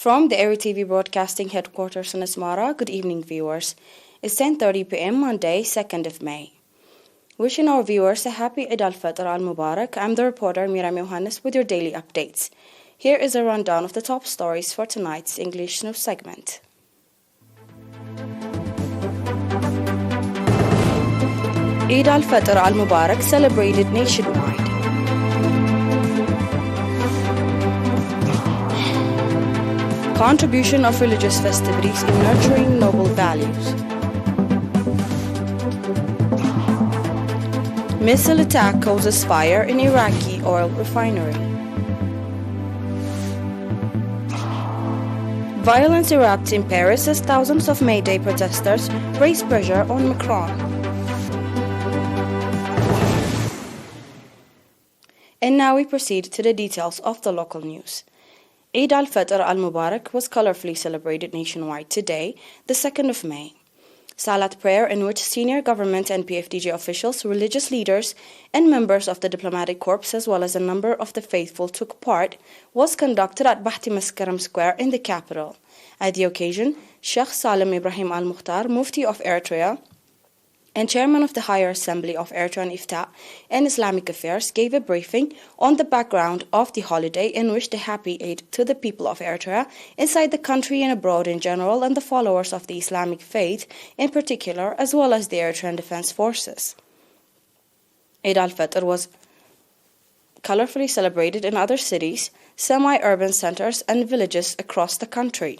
From the ERi-TV broadcasting headquarters in Asmara, good evening viewers. It's 10:30 p.m. Monday, 2nd of May. Wishing our viewers a happy Eid al-Fitr al-Mubarak, I'm the reporter Mira Johannes with your daily updates. Here is a rundown of the top stories for tonight's English news segment. Eid al-Fitr al-Mubarak celebrated nationwide. Contribution of religious festivities in nurturing noble values. Missile attack causes fire in Iraqi oil refinery. Violence erupts in Paris as thousands of Mayday protesters raise pressure on Macron. And now we proceed to the details of the local news. Eid al-Fitr al-Mubarak was colorfully celebrated nationwide today, the 2nd of May. Salat prayer, in which senior government and PFDJ officials, religious leaders, and members of the diplomatic corps, as well as a number of the faithful, took part, was conducted at Bahti Maskaram Square in the capital. At the occasion, Sheikh Salim Ibrahim al-Mukhtar, Mufti of Eritrea, and Chairman of the Higher Assembly of Eritrean Ifta and Islamic Affairs, gave a briefing on the background of the holiday in which the happy Eid to the people of Eritrea inside the country and abroad in general, and the followers of the Islamic faith in particular, as well as the Eritrean Defense Forces. Eid al-Fitr was colorfully celebrated in other cities, semi-urban centers, and villages across the country.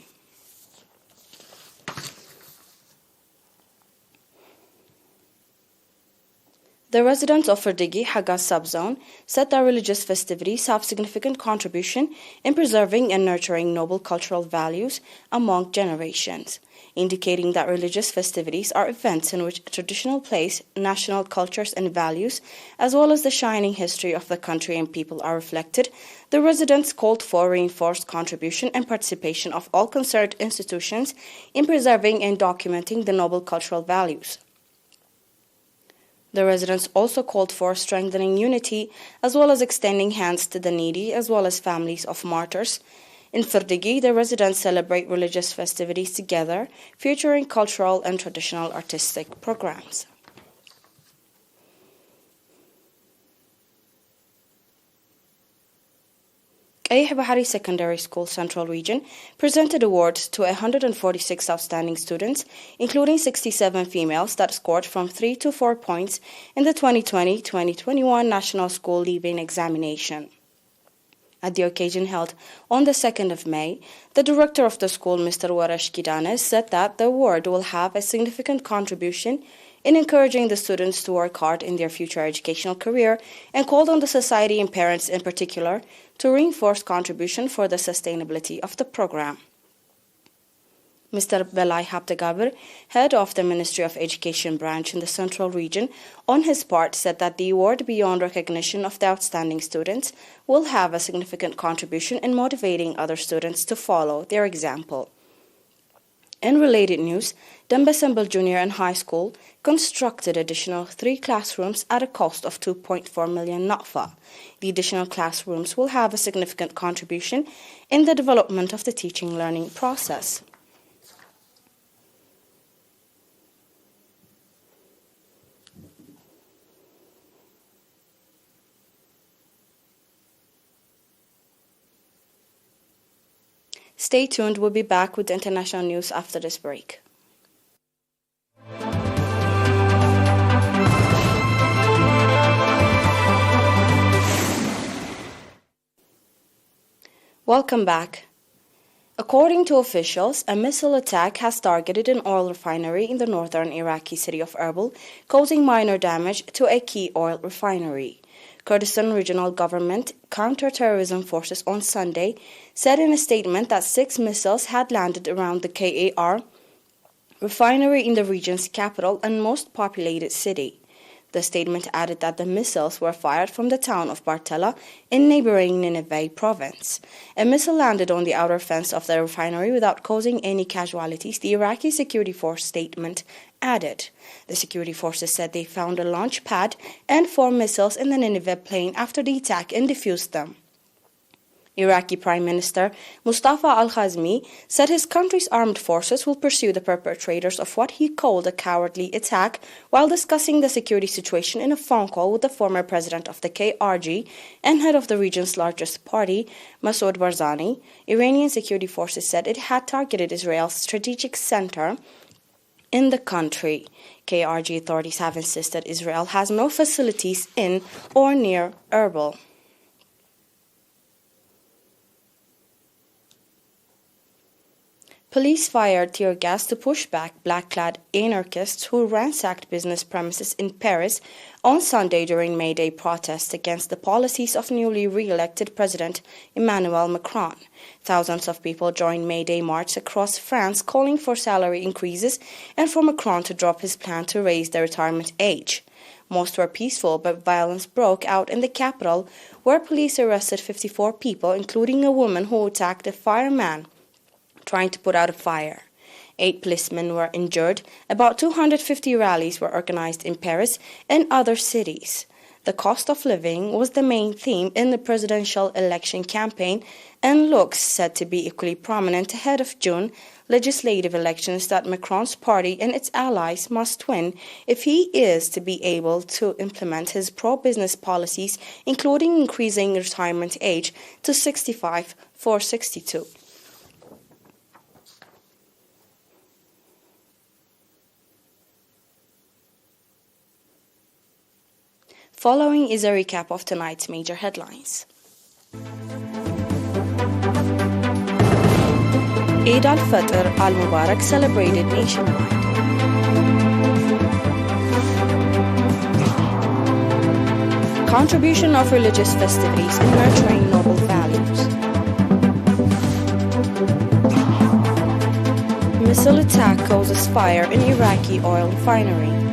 The residents of Ferdigi, Hagas subzone, said that religious festivities have significant contribution in preserving and nurturing noble cultural values among generations, indicating that religious festivities are events in which traditional place, national cultures and values, as well as the shining history of the country and people are reflected. The residents called for reinforced contribution and participation of all concerned institutions in preserving and documenting the noble cultural values. The residents also called for strengthening unity as well as extending hands to the needy as well as families of martyrs. In Ferdigi, the residents celebrate religious festivities together, featuring cultural and traditional artistic programs. Bahari Secondary School Central Region presented awards to 146 outstanding students, including 67 females that scored from 3 to 4 points in the 2020-2021 National School Leaving Examination. At the occasion held on the 2nd of May, the director of the school, Mr. Warash Kidanes, said that the award will have a significant contribution in encouraging the students to work hard in their future educational career, and called on the society and parents in particular to reinforce contribution for the sustainability of the program. Mr. Belay Habdegabir, head of the Ministry of Education branch in the Central Region, on his part said that the award, beyond recognition of the outstanding students, will have a significant contribution in motivating other students to follow their example. In related news, Dembesembel Junior and High School constructed additional 3 classrooms at a cost of 2.4 million Nafa. The additional classrooms will have a significant contribution in the development of the teaching-learning process. Stay tuned, we'll be back with the international news after this break. Welcome back. According to officials, a missile attack has targeted an oil refinery in the northern Iraqi city of Erbil, causing minor damage to a key oil refinery. Kurdistan Regional Government Counter-Terrorism Forces on Sunday said in a statement that 6 missiles had landed around the KAR refinery in the region's capital and most populated city. The statement added that the missiles were fired from the town of Bartella in neighboring Nineveh province. A missile landed on the outer fence of the refinery without causing any casualties, the Iraqi Security Force statement added. The security forces said they found a launch pad and 4 missiles in the Nineveh plain after the attack and defused them. Iraqi Prime Minister Mustafa al-Khazmi said his country's armed forces will pursue the perpetrators of what he called a cowardly attack while discussing the security situation in a phone call with the former president of the KRG and head of the region's largest party, Masoud Barzani. Iranian security forces said it had targeted Israel's strategic center in the country. KRG authorities have insisted Israel has no facilities in or near Erbil. Police fired tear gas to push back black-clad anarchists who ransacked business premises in Paris on Sunday during Mayday protests against the policies of newly re-elected President Emmanuel Macron. Thousands of people joined Mayday marches across France calling for salary increases and for Macron to drop his plan to raise the retirement age. Most were peaceful, but violence broke out in the capital, where police arrested 54 people, including a woman who attacked a fireman trying to put out a fire. 8 policemen were injured. About 250 rallies were organized in Paris and other cities. The cost of living was the main theme in the presidential election campaign and looks set to be equally prominent ahead of June legislative elections that Macron's party and its allies must win if he is to be able to implement his pro-business policies, including increasing retirement age to 65 for 62. Following is a recap of tonight's major headlines. Eid al-Fitr al-Mubarak celebrated nationwide. Contribution of religious festivities in nurturing noble values. Missile attack causes fire in Iraqi oil refinery.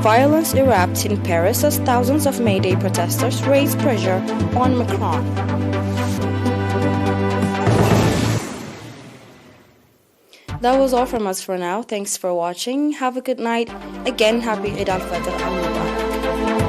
Violence erupts in Paris as thousands of Mayday protesters raise pressure on Macron. That was all from us for now. Thanks for watching. Have a good night. Again, happy Eid al-Fitr al-Mubarak.